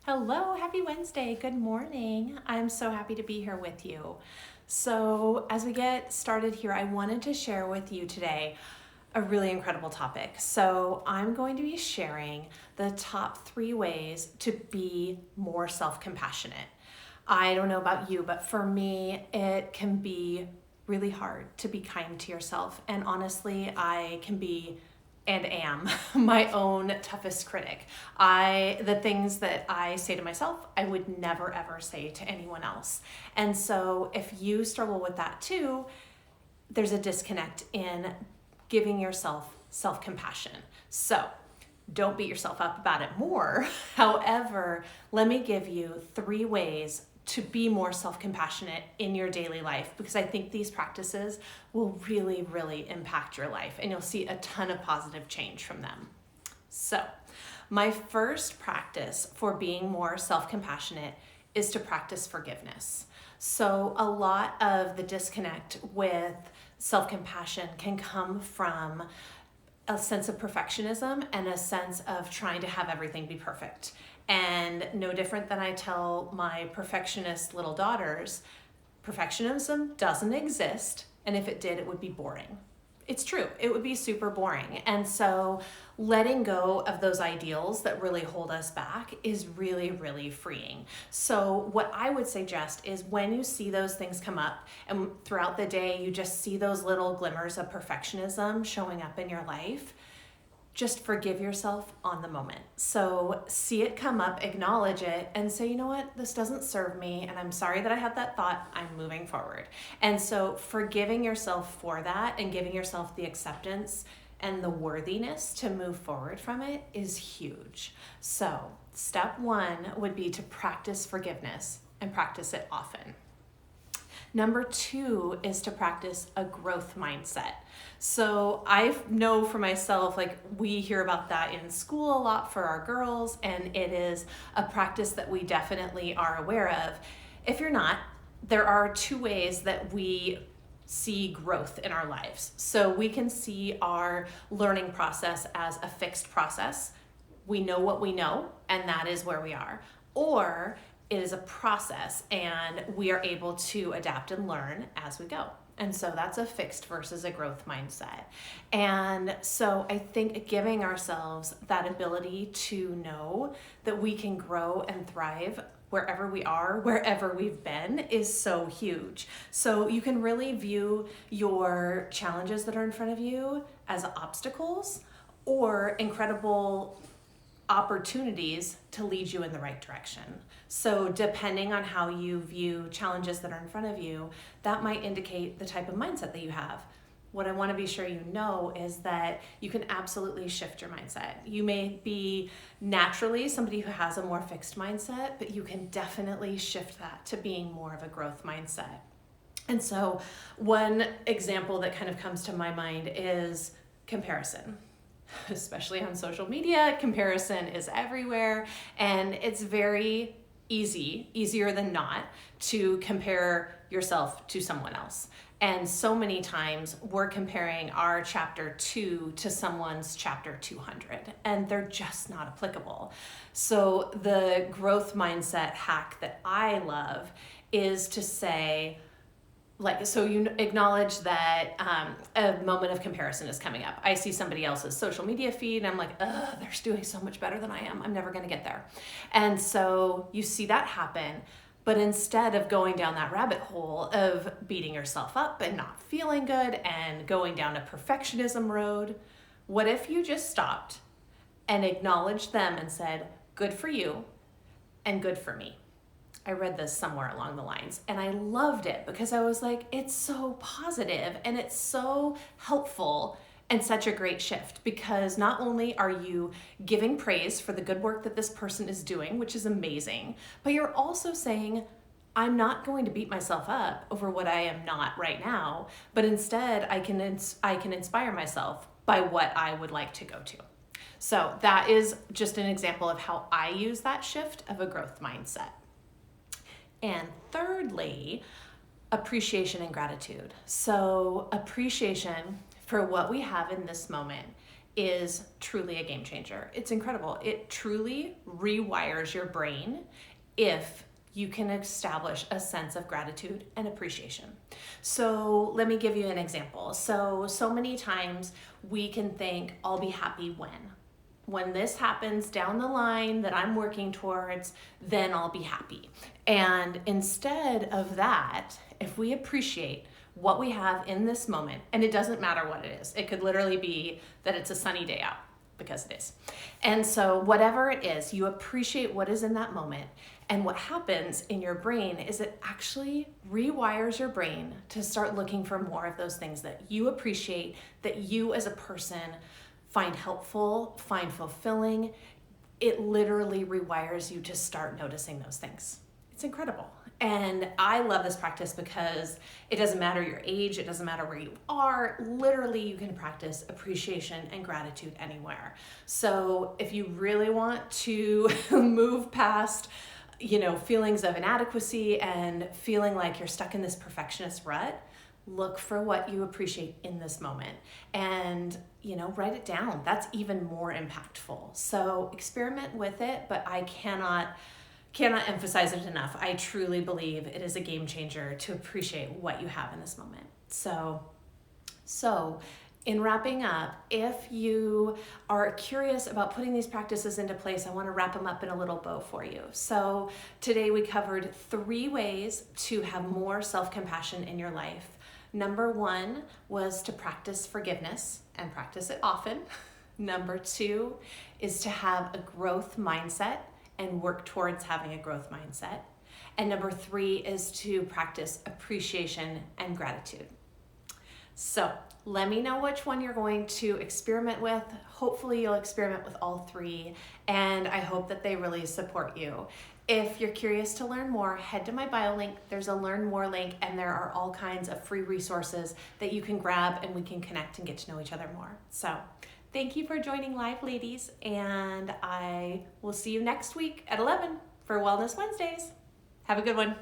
Hello, happy Wednesday. Good morning. I'm so happy to be here with you. So, as we get started here, I wanted to share with you today a really incredible topic. So, I'm going to be sharing the top 3 ways to be more self compassionate. I don't know about you, but for me, it can be really hard to be kind to yourself. And honestly, I can be and am my own toughest critic. The things that I say to myself, I would never ever say to anyone else. And so if you struggle with that too, there's a disconnect in giving yourself self-compassion. So don't beat yourself up about it more. However, let me give you 3 ways to be more self-compassionate in your daily life, because I think these practices will really, really impact your life and you'll see a ton of positive change from them. So, my first practice for being more self-compassionate is to practice forgiveness. So, a lot of the disconnect with self-compassion can come from a sense of perfectionism and a sense of trying to have everything be perfect. And no different than I tell my perfectionist little daughters, perfectionism doesn't exist, and if it did, it would be boring. It's true, it would be super boring. And so letting go of those ideals that really hold us back is really, really freeing. So what I would suggest is when you see those things come up and throughout the day you just see those little glimmers of perfectionism showing up in your life, just forgive yourself on the moment. So see it come up, acknowledge it, and say, you know what, this doesn't serve me, and I'm sorry that I had that thought, I'm moving forward. And so forgiving yourself for that and giving yourself the acceptance and the worthiness to move forward from it is huge. So step 1 would be to practice forgiveness and practice it often. Number 2 is to practice a growth mindset. So I know for myself, like we hear about that in school a lot for our girls, and it is a practice that we definitely are aware of. If you're not, there are 2 ways that we see growth in our lives. So we can see our learning process as a fixed process. We know what we know, and that is where we are. Or it is a process and we are able to adapt and learn as we go. And so that's a fixed versus a growth mindset. And so I think giving ourselves that ability to know that we can grow and thrive wherever we are, wherever we've been, is so huge. So you can really view your challenges that are in front of you as obstacles or incredible opportunities to lead you in the right direction. So depending on how you view challenges that are in front of you, that might indicate the type of mindset that you have. What I want to be sure you know is that you can absolutely shift your mindset. You may be naturally somebody who has a more fixed mindset, but you can definitely shift that to being more of a growth mindset. And so one example that kind of comes to my mind is comparison. Especially on social media, comparison is everywhere, and it's very easier than not, to compare yourself to someone else. And so many times we're comparing our chapter 2 to someone's chapter 200, and they're just not applicable. So the growth mindset hack that I love is to say, so you acknowledge that a moment of comparison is coming up. I see somebody else's social media feed and I'm like, they're doing so much better than I am. I'm never going to get there. And so you see that happen. But instead of going down that rabbit hole of beating yourself up and not feeling good and going down a perfectionism road, what if you just stopped and acknowledged them and said, good for you and good for me? I read this somewhere along the lines and I loved it because I was like, it's so positive and it's so helpful and such a great shift, because not only are you giving praise for the good work that this person is doing, which is amazing, but you're also saying, I'm not going to beat myself up over what I am not right now, but instead I can inspire myself by what I would like to go to. So that is just an example of how I use that shift of a growth mindset. And thirdly, appreciation and gratitude. So appreciation for what we have in this moment is truly a game changer. It's incredible. It truly rewires your brain if you can establish a sense of gratitude and appreciation. So let me give you an example. So many times we can think, I'll be happy when this happens down the line that I'm working towards, then I'll be happy. And instead of that, if we appreciate what we have in this moment, and it doesn't matter what it is, it could literally be that it's a sunny day out, because it is. And so whatever it is, you appreciate what is in that moment. And what happens in your brain is it actually rewires your brain to start looking for more of those things that you appreciate, that you as a person find helpful, find fulfilling. It literally rewires you to start noticing those things. It's incredible. And I love this practice because it doesn't matter your age, it doesn't matter where you are. Literally, you can practice appreciation and gratitude anywhere. So if you really want to move past, feelings of inadequacy and feeling like you're stuck in this perfectionist rut, look for what you appreciate in this moment and, write it down. That's even more impactful. So experiment with it, but I cannot emphasize it enough. I truly believe it is a game changer to appreciate what you have in this moment. So in wrapping up, if you are curious about putting these practices into place, I want to wrap them up in a little bow for you. So today we covered 3 ways to have more self-compassion in your life. Number 1 was to practice forgiveness and practice it often. Number 2 is to have a growth mindset and work towards having a growth mindset. And number 3 is to practice appreciation and gratitude. So let me know which one you're going to experiment with. Hopefully you'll experiment with all 3, and I hope that they really support you. If you're curious to learn more, head to my bio link. There's a learn more link, and there are all kinds of free resources that you can grab and we can connect and get to know each other more. So thank you for joining live, ladies, and I will see you next week at 11 for Wellness Wednesdays. Have a good one.